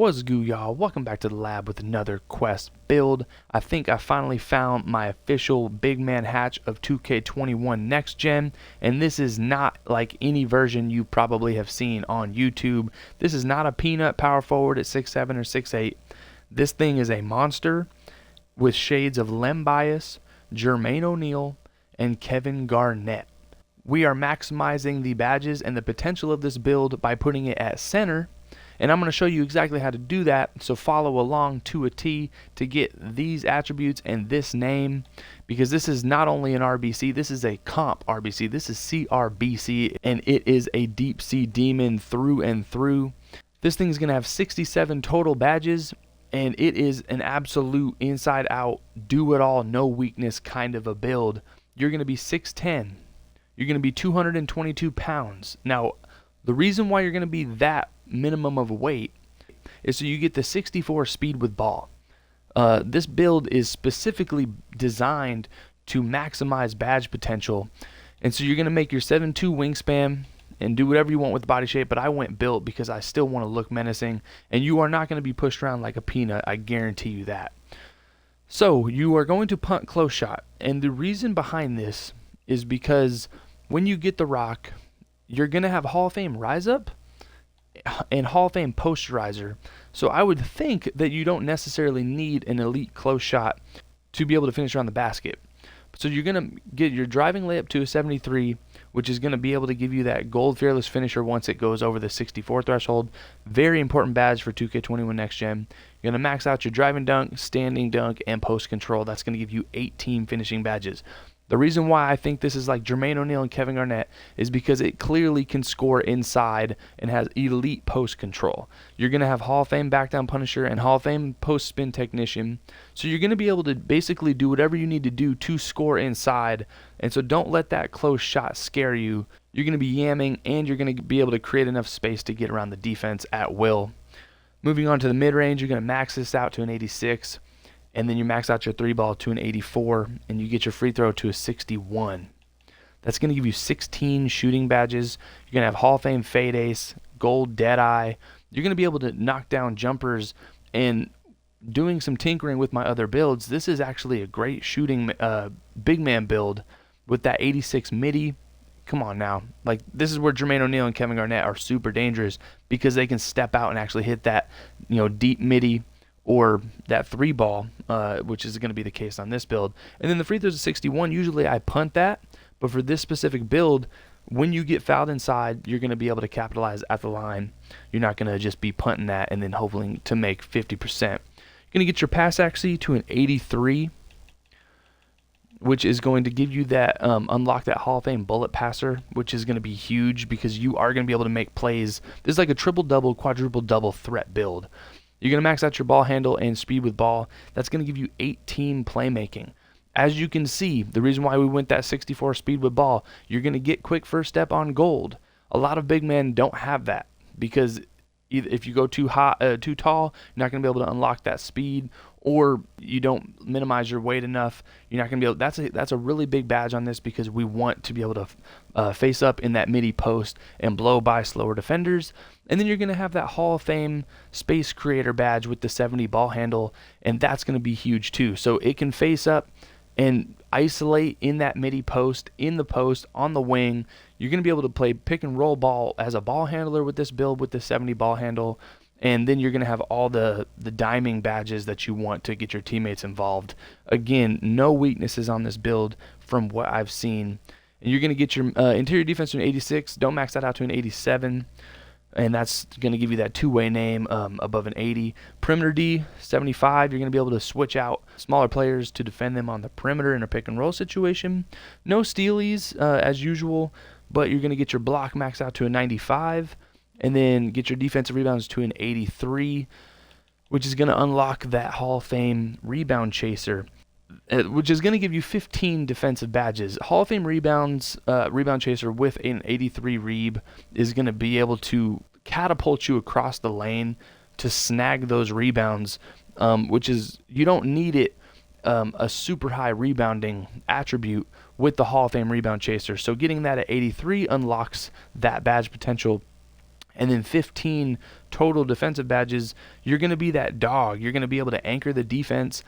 What's good, y'all? Welcome back to the lab with another quest build. I think I finally found my official big man hatch of 2K21 Next Gen, and this is not like any version you probably have seen on YouTube. This is not a peanut power forward at 6'7 or 6'8. This thing is a monster with shades of Len Bias, Jermaine O'Neal, and Kevin Garnett. We are maximizing the badges and the potential of this build by putting it at center. And I'm going to show you exactly how to do that, so follow along to a T to get these attributes and this name, because this is not only an RBC, this is a comp RBC, this is CRBC, and it is a deep sea demon through and through. This thing is going to have 67 total badges, and it is an absolute inside out, do it all, no weakness kind of a build. You're going to be 6'10", you're going to be 222 pounds. Now, the reason why you're going to be that minimum of weight is so you get the 64 speed with ball. This build is specifically designed to maximize badge potential, and so you're going to make your 7'2" wingspan and do whatever you want with body shape, but I went built because I still want to look menacing, and you are not going to be pushed around like a peanut, I guarantee you that. So you are going to punt close shot, and the reason behind this is because when you get the rock, you're going to have Hall of Fame rise up and Hall of Fame posterizer. So I would think that you don't necessarily need an elite close shot to be able to finish around the basket. So you're going to get your driving layup to a 73, which is going to be able to give you that gold fearless finisher once it goes over the 64 threshold. Very important badge for 2K21 Next Gen. You're going to max out your driving dunk, standing dunk, and post control. That's going to give you 18 finishing badges. The reason why I think this is like Jermaine O'Neal and Kevin Garnett is because it clearly can score inside and has elite post control. You're going to have Hall of Fame back down punisher and Hall of Fame post spin technician. So you're going to be able to basically do whatever you need to do to score inside. And so don't let that close shot scare you. You're going to be yamming, and you're going to be able to create enough space to get around the defense at will. Moving on to the mid range, you're going to max this out to an 86. And then you max out your 3-ball to an 84, and you get your free throw to a 61. That's going to give you 16 shooting badges. You're going to have Hall of Fame fade ace, gold deadeye. You're going to be able to knock down jumpers, and doing some tinkering with my other builds, this is actually a great shooting big man build with that 86 midi. Come on now. Like, this is where Jermaine O'Neal and Kevin Garnett are super dangerous because they can step out and actually hit that, deep midi or that 3-ball, which is going to be the case on this build. And then the free throws of 61, usually I punt that, but for this specific build, when you get fouled inside, you're going to be able to capitalize at the line. You're not going to just be punting that and then hoping to make 50%. You're going to get your pass accuracy to an 83, which is going to give you that, unlock that Hall of Fame bullet passer, which is going to be huge because you are going to be able to make plays. This is like a triple-double, quadruple-double threat build. You're going to max out your ball handle and speed with ball. That's going to give you 18 playmaking. As you can see, the reason why we went that 64 speed with ball, you're going to get quick first step on gold. A lot of big men don't have that because either if you go too tall, you're not going to be able to unlock that speed, or you don't minimize your weight enough. You're not going to be able. That's a really big badge on this because we want to be able to face up in that midi post and blow by slower defenders. And then you're going to have that Hall of Fame space creator badge with the 70 ball handle, and that's going to be huge too. So it can face up and isolate in that midi post, in the post, on the wing. You're going to be able to play pick and roll ball as a ball handler with this build with the 70 ball handle. And then you're going to have all the diming badges that you want to get your teammates involved. Again, no weaknesses on this build from what I've seen. And you're going to get your interior defense to an 86. Don't max that out to an 87. And that's going to give you that two-way name above an 80. Perimeter D, 75. You're going to be able to switch out smaller players to defend them on the perimeter in a pick-and-roll situation. No stealies as usual, but you're going to get your block max out to a 95. And then get your defensive rebounds to an 83, which is going to unlock that Hall of Fame rebound chaser, which is going to give you 15 defensive badges. Hall of Fame rebound chaser with an 83 reb is going to be able to catapult you across the lane to snag those rebounds, which is, you don't need it a super high rebounding attribute with the Hall of Fame rebound chaser. So getting that at 83 unlocks that badge potential. And then 15 total defensive badges. You're going to be that dog. You're going to be able to anchor the defense,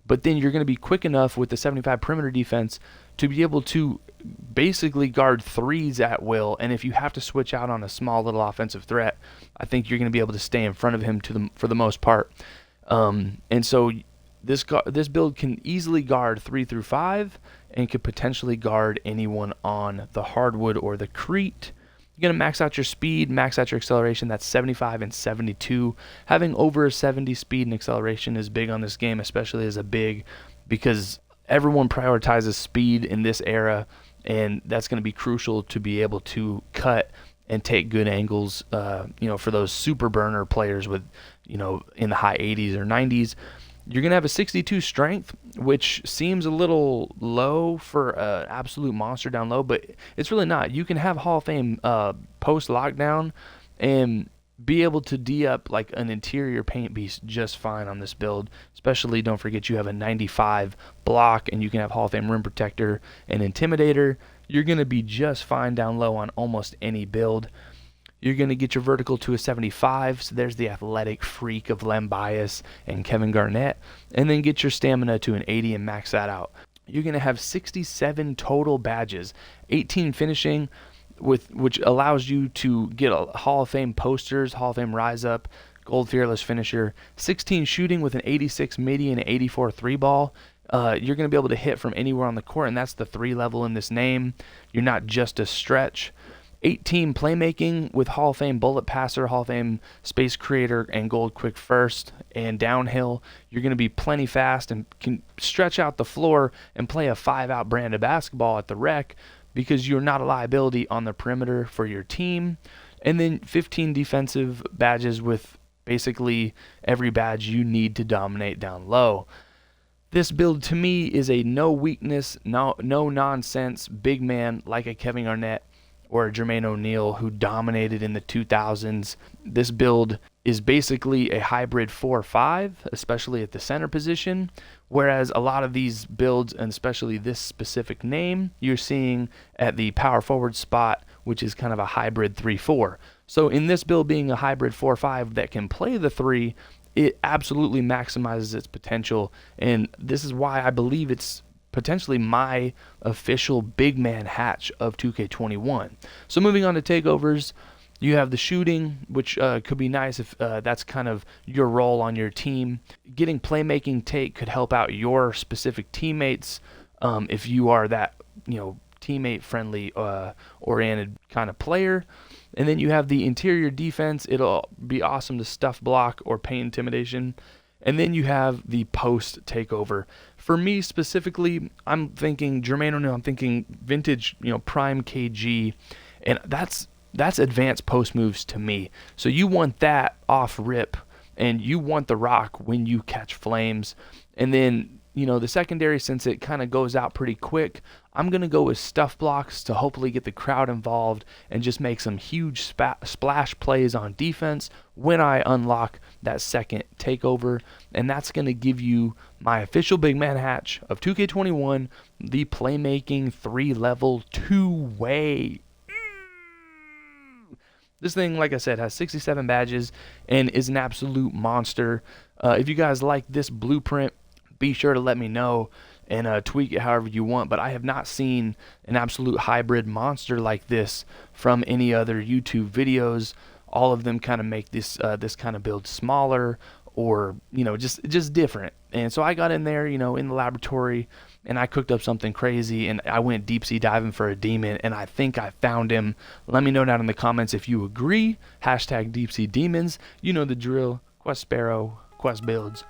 but then you're going to be quick enough with the 75 perimeter defense to be able to basically guard threes at will. And if you have to switch out on a small little offensive threat, I think you're going to be able to stay in front of him for the most part. And so this build can easily guard 3 through 5 and could potentially guard anyone on the hardwood or the Crete. You're going to max out your speed, max out your acceleration. That's 75 and 72. Having over a 70 speed and acceleration is big on this game, especially as a big, because everyone prioritizes speed in this era, and that's going to be crucial to be able to cut and take good angles, for those super burner players with, in the high 80s or 90s. You're going to have a 62 strength, which seems a little low for an absolute monster down low, but it's really not. You can have Hall of Fame post-lockdown and be able to D-up like an interior paint beast just fine on this build. Especially, don't forget, you have a 95 block, and you can have Hall of Fame rim protector and intimidator. You're going to be just fine down low on almost any build. You're going to get your vertical to a 75, so there's the athletic freak of Len Bias and Kevin Garnett, and then get your stamina to an 80 and max that out. You're going to have 67 total badges, 18 finishing, which allows you to get a Hall of Fame posters, Hall of Fame rise up, gold fearless finisher, 16 shooting with an 86 midi and an 84 3 ball. You're going to be able to hit from anywhere on the court, and that's the 3 level in this name. You're not just a stretch. 18 playmaking with Hall of Fame bullet passer, Hall of Fame space creator, and gold quick first and downhill. You're going to be plenty fast and can stretch out the floor and play a 5-out brand of basketball at the rec because you're not a liability on the perimeter for your team. And then 15 defensive badges with basically every badge you need to dominate down low. This build to me is a no weakness, no nonsense big man like a Kevin Garnett or Jermaine O'Neal who dominated in the 2000s. This build is basically a hybrid 4-5, especially at the center position, whereas a lot of these builds, and especially this specific name, you're seeing at the power forward spot, which is kind of a hybrid 3-4. So in this build being a hybrid 4-5 that can play the 3, it absolutely maximizes its potential, and this is why I believe it's potentially my official big man hatch of 2K21. So moving on to takeovers, you have the shooting, which could be nice if that's kind of your role on your team. Getting playmaking take could help out your specific teammates if you are that teammate friendly oriented kind of player. And then you have the interior defense. It'll be awesome to stuff block or paint intimidation. And then you have the post takeover. For me specifically, I'm thinking Jermaine O'Neal. I'm thinking vintage, prime KG, and that's advanced post moves to me. So you want that off rip, and you want the rock when you catch flames. And then the secondary, since it kind of goes out pretty quick, I'm going to go with stuff blocks to hopefully get the crowd involved and just make some huge splash plays on defense when I unlock that second takeover. And that's going to give you my official big man hatch of 2K21, the playmaking 3-level 2-way. This thing, like I said, has 67 badges and is an absolute monster. If you guys like this blueprint, be sure to let me know and tweak it however you want, but I have not seen an absolute hybrid monster like this from any other YouTube videos. All of them kind of make this kind of build smaller or just different. And so I got in there in the laboratory and I cooked up something crazy, and I went deep sea diving for a demon, and I think I found him. Let me know down in the comments if you agree. #deep sea demons. You know the drill. Quest Sparrow, Quest Builds.